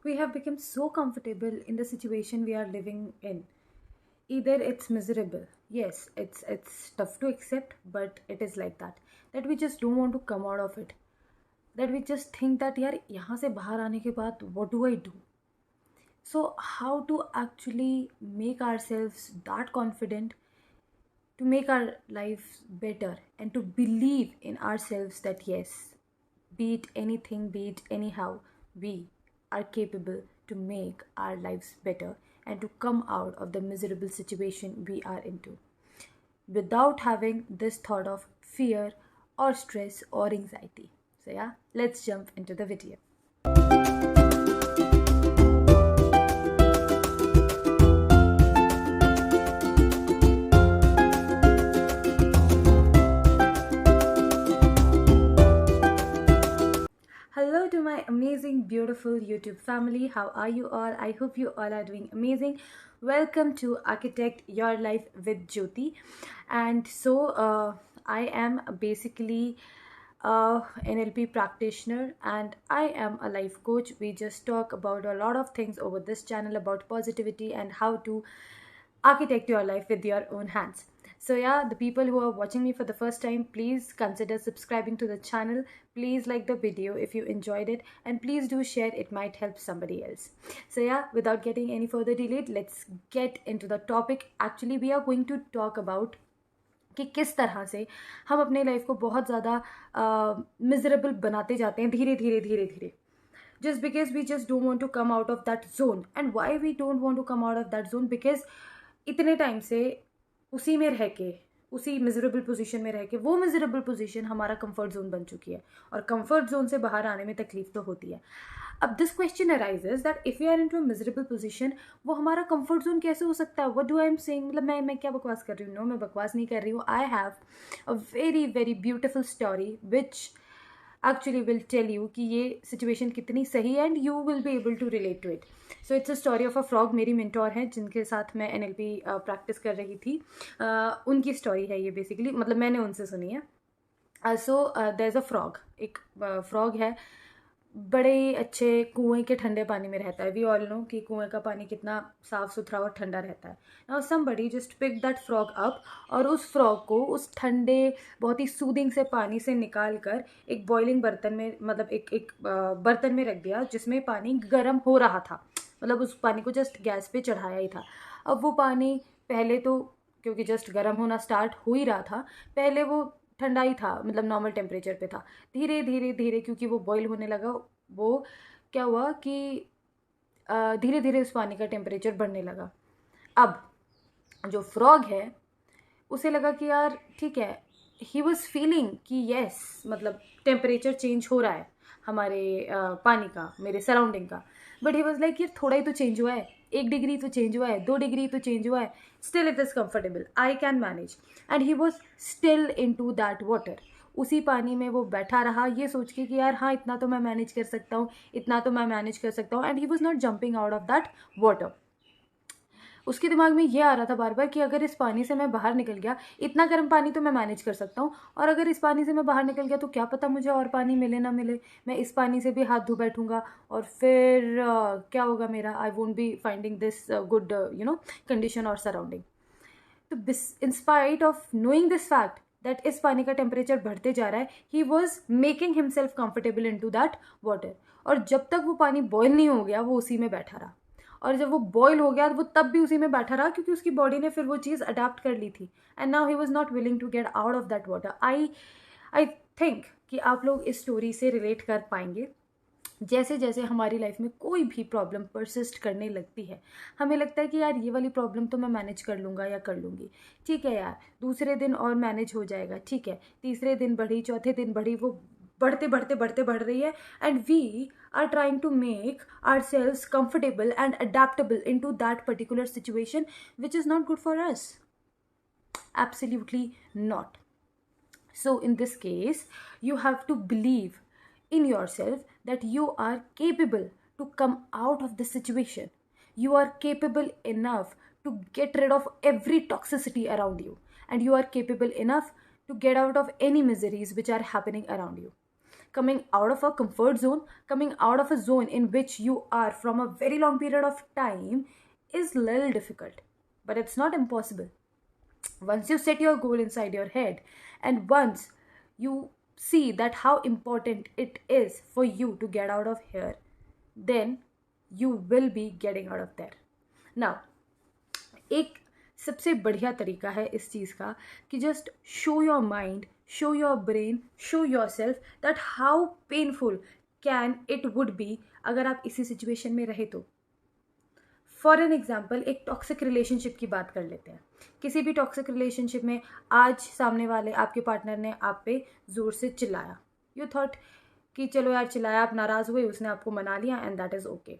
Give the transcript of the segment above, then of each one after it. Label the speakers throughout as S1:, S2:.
S1: We have become so comfortable in the situation we are living in. Either it's miserable, yes, it's tough to accept, but it is like that. That we just don't want to come out of it. That we just think that यार यहाँ से बाहर आने के बाद what do I do? So how to actually make ourselves that confident to make our lives better and to believe in ourselves that yes, be it anything, be it anyhow, we are capable to make our lives better and to come out of the miserable situation we are into without having this thought of fear or stress or anxiety. So, yeah, let's jump into the video. Hello to my amazing, beautiful YouTube family. How are you all? I hope you all are doing amazing. Welcome to Architect Your Life with Jyoti. And I am basically a NLP practitioner and I am a life coach. We just talk about a lot of things over this channel about positivity and how to architect your life with your own hands. So yeah, the people who are watching me for the first time, please consider subscribing to the channel. Please like the video if you enjoyed it, and please do share, it might help somebody else. So yeah, without getting any further delayed, let's get into the topic. Actually, we are going to talk about कि किस तरह से हम अपने life को बहुत ज़्यादा miserable बनाते जाते हैं धीरे धीरे धीरे धीरे, just because we just don't want to come out of that zone. And why we don't want to come out of that zone? Because इतने टाइम से उसी में रह के, उसी मिजरेबल पोजीशन में रह के, वो मिजरेबल पोजीशन हमारा कंफर्ट जोन बन चुकी है और कंफर्ट जोन से बाहर आने में तकलीफ तो होती है. अब this question arises that if you are into miserable position, वो हमारा कंफर्ट जोन कैसे हो सकता है? What do I am saying? मतलब मैं क्या बकवास कर रही हूँ? नो, मैं बकवास नहीं कर रही हूँ. I have a very very beautiful story which actually will tell you कि ये situation कितनी सही है and you will be able to relate to it. So it's a story of a frog. मेरी mentor हैं जिनके साथ मैं NLP practice कर रही थी, उनकी story है ये basically, मतलब मैंने उनसे सुनी है. So there's a frog, एक frog है, बड़े अच्छे कुएं के ठंडे पानी में रहता है. वी ऑल नो कि कुएं का पानी कितना साफ़ सुथरा और ठंडा रहता है. Now somebody just pick that frog up और उस फ्रॉग को उस ठंडे बहुत ही सूदिंग से पानी से निकाल कर एक बॉइलिंग बर्तन में, मतलब एक बर्तन में रख दिया जिसमें पानी गर्म हो रहा था. मतलब उस पानी को जस्ट गैस पे चढ़ाया ही था. अब वो पानी पहले तो क्योंकि जस्ट गर्म होना स्टार्ट हो ही रहा था, पहले वो ठंडा ही था, मतलब नॉर्मल टेम्परेचर पे था. धीरे धीरे धीरे क्योंकि वो बॉईल होने लगा, वो क्या हुआ कि धीरे धीरे उस पानी का टेम्परेचर बढ़ने लगा. अब जो फ्रॉग है उसे लगा कि यार ठीक है, ही वॉज फीलिंग कि यस, मतलब टेम्परेचर चेंज हो रहा है हमारे पानी का, मेरे सराउंडिंग का. बट ही वॉज लाइक यार थोड़ा ही तो चेंज हुआ है, 1 डिग्री तो चेंज हुआ है, 2 डिग्री तो चेंज हुआ है, still it is comfortable, I can manage. And he was still into that water. उसी पानी में वो बैठा रहा ये सोच के कि यार हाँ इतना तो मैं मैनेज कर सकता हूँ, इतना तो मैं मैनेज कर सकता हूँ. And he was not jumping out of that water. उसके दिमाग में ये आ रहा था बार बार कि अगर इस पानी से मैं बाहर निकल गया, इतना गर्म पानी तो मैं मैनेज कर सकता हूँ, और अगर इस पानी से मैं बाहर निकल गया तो क्या पता मुझे और पानी मिले ना मिले, मैं इस पानी से भी हाथ धो बैठूंगा और फिर क्या होगा मेरा, I won't be finding this good condition और सराउंडिंग. तो in spite of knowing this fact that इस पानी का टेम्परेचर बढ़ते जा रहा है, he was making himself comfortable into that water. और जब तक वो पानी बॉयल नहीं हो गया वो उसी में बैठा रहा, और जब वो बॉयल हो गया वो तब भी उसी में बैठा रहा क्योंकि उसकी बॉडी ने फिर वो चीज़ अडेप्ट कर ली थी. And now he was not willing to get out of that water. I think कि आप लोग इस स्टोरी से रिलेट कर पाएंगे. जैसे जैसे हमारी लाइफ में कोई भी प्रॉब्लम परसिस्ट करने लगती है, हमें लगता है कि यार ये वाली प्रॉब्लम तो मैं मैनेज कर लूँगा या कर लूँगी, ठीक है यार, दूसरे दिन और मैनेज हो जाएगा, ठीक है, तीसरे दिन बढ़ी, चौथे दिन बढ़ी, वो बढ़ते बढ़ते बढ़ते बढ़ रही है. And we are trying to make ourselves comfortable and adaptable into that particular situation, which is not good for us. Absolutely not. So in this case, you have to believe in yourself that you are capable to come out of the situation. You are capable enough to get rid of every toxicity around you, and you are capable enough to get out of any miseries which are happening around you. coming out of a comfort zone, coming out of a zone in which you are from a very long period of time is little difficult, but it's not impossible. Once you set your goal inside your head, and once you see that how important it is for you to get out of here, then you will be getting out of there. Now, एक सबसे बढ़िया तरीका है इस चीज़ का कि just show your mind, show your brain, show your self that how painful can it would be अगर आप इसी सिचुएशन में रहे तो. फॉर एन एग्जाम्पल, एक टॉक्सिक रिलेशनशिप की बात कर लेते हैं. किसी भी टॉक्सिक रिलेशनशिप में आज सामने वाले आपके पार्टनर ने आप पे ज़ोर से चिल्लाया. यू थॉट कि चलो यार चिल्लाया, आप नाराज़ हुए, उसने आपको मना लिया एंड दैट इज़ ओके.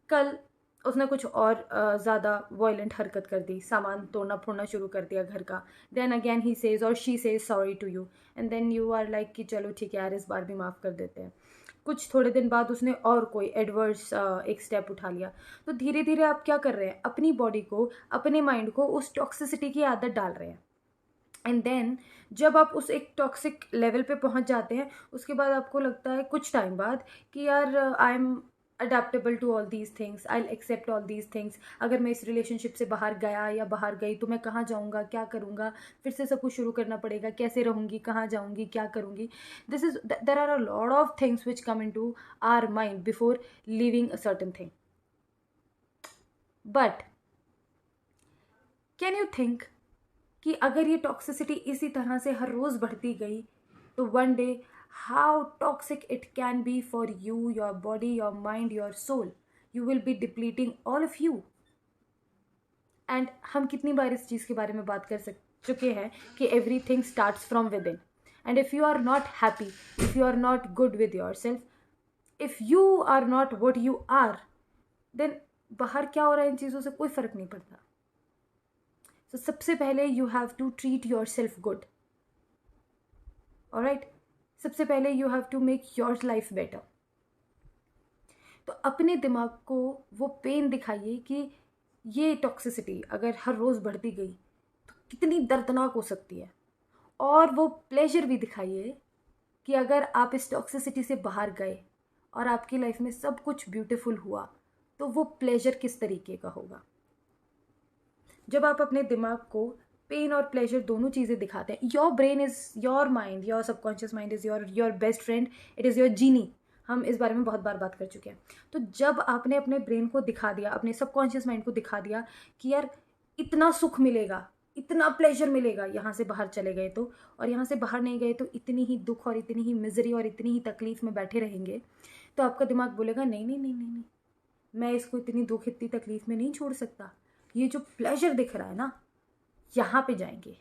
S1: कल उसने कुछ और ज़्यादा वॉयलेंट हरकत कर दी, सामान तोड़ना फोड़ना शुरू कर दिया घर का. देन अगेन ही सेज और she says sorry to you and then you are like कि चलो ठीक है यार, इस बार भी माफ़ कर देते हैं. कुछ थोड़े दिन बाद उसने और कोई एडवर्स एक स्टेप उठा लिया. तो धीरे धीरे आप क्या कर रहे हैं, अपनी बॉडी को, अपने माइंड को उस टॉक्सिसिटी की आदत डाल रहे हैं. एंड देन जब आप उस एक टॉक्सिक लेवल पे पहुंच जाते हैं, उसके बाद आपको लगता है कुछ टाइम बाद कि यार I am adaptable to all these things, I accept all these things. अगर मैं इस रिलेशनशिप से बाहर गया या बाहर गई तो मैं कहाँ जाऊँगा, क्या करूँगा, फिर से सब कुछ शुरू करना पड़ेगा, कैसे रहूँगी, कहाँ जाऊँगी, क्या करूँगी. This is there are a lot of things which come into our mind before living a certain thing. But can you think कि अगर ये टॉक्सिसिटी इसी तरह से हर रोज़ बढ़ती गई तो one day how toxic it can be for you, your body, your mind, your soul. You will be depleting all of you. And हम कितनी बार इस चीज़ के बारे में बात कर चुके हैं कि everything starts from within. And if you are not happy, if you are not good with yourself, if you are not what you are, then बाहर क्या हो रहा है इन चीज़ों से कोई फ़र्क नहीं पड़ता. So सबसे पहले you have to treat yourself good. Alright? सबसे पहले you have to make your life better. तो अपने दिमाग को वो पेन दिखाइए कि ये टॉक्सिसिटी अगर हर रोज़ बढ़ती गई तो कितनी दर्दनाक हो सकती है. और वो प्लेजर भी दिखाइए कि अगर आप इस टॉक्सिसिटी से बाहर गए और आपकी लाइफ में सब कुछ ब्यूटीफुल हुआ तो वो प्लेजर किस तरीके का होगा. जब आप अपने दिमाग को पेन और प्लेजर दोनों चीज़ें दिखाते हैं, your brain is your mind, your subconscious mind is your best friend, it is your genie. हम इस बारे में बहुत बार बात कर चुके हैं. तो जब आपने अपने ब्रेन को दिखा दिया, अपने सबकॉन्शियस माइंड को दिखा दिया कि यार इतना सुख मिलेगा, इतना प्लेजर मिलेगा यहाँ से बाहर चले गए तो, और यहाँ से बाहर नहीं गए तो इतनी ही दुख और इतनी ही मिजरी और इतनी ही तकलीफ में बैठे रहेंगे, तो आपका दिमाग बोलेगा नहीं नहीं नहीं नहीं नहीं, मैं इसको इतनी दुख इतनी तकलीफ में नहीं छोड़ सकता. ये जो प्लेजर दिख रहा है ना, यहाँ पे जाएंगे,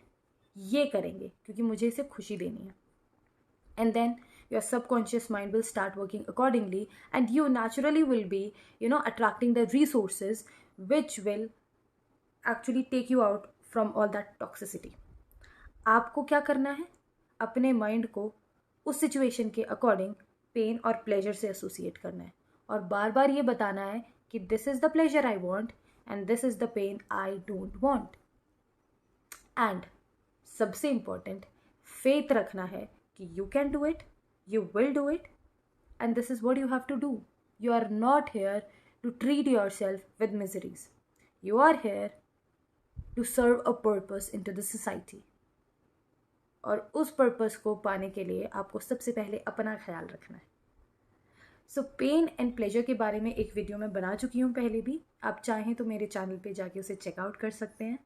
S1: ये करेंगे क्योंकि मुझे इसे खुशी देनी है. And then your subconscious mind will start working accordingly and you naturally will be attracting the resources which will actually take you out from all that toxicity. आपको क्या करना है, अपने माइंड को उस सिचुएशन के अकॉर्डिंग पेन और pleasure से एसोसिएट करना है और बार बार ये बताना है कि this is the pleasure I want and this is the pain I don't want. And सबसे इम्पॉर्टेंट, फेथ रखना है कि you can do it, you will do it, and this is what you have to do. You are not here to treat yourself with miseries. You are here to serve a purpose into the society. और उस purpose को पाने के लिए आपको सबसे पहले अपना ख्याल रखना है. सो पेन एंड प्लेजर के बारे में एक वीडियो मैं बना चुकी हूँ पहले भी. आप चाहें तो मेरे चैनल पे जाके उसे चेकआउट कर सकते हैं.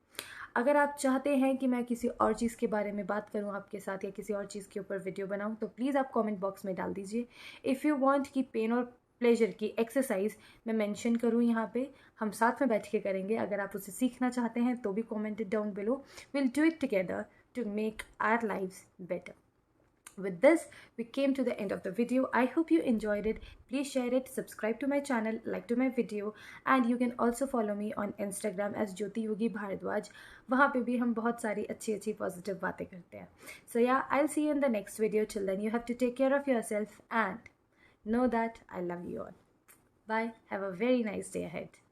S1: अगर आप चाहते हैं कि मैं किसी और चीज़ के बारे में बात करूं आपके साथ या किसी और चीज़ के ऊपर वीडियो बनाऊं तो प्लीज़ आप कमेंट बॉक्स में डाल दीजिए. इफ़ यू वांट कि पेन और प्लेजर की एक्सरसाइज मैं मेंशन करूं यहाँ पे, हम साथ में बैठ के करेंगे. अगर आप उसे सीखना चाहते हैं तो भी comment it down below. Will do it together to make our lives better. With this, we came to the end of the video. I hope you enjoyed it. Please share it, subscribe to my channel, like to my video, and you can also follow me on Instagram as Jyoti Yogi Bharadwaj. वहाँ पे भी हम बहुत सारी अच्छी positive बातें करते हैं. So yeah, I'll see you in the next video. Till then, you have to take care of yourself and know that I love you all. Bye. Have a very nice day ahead.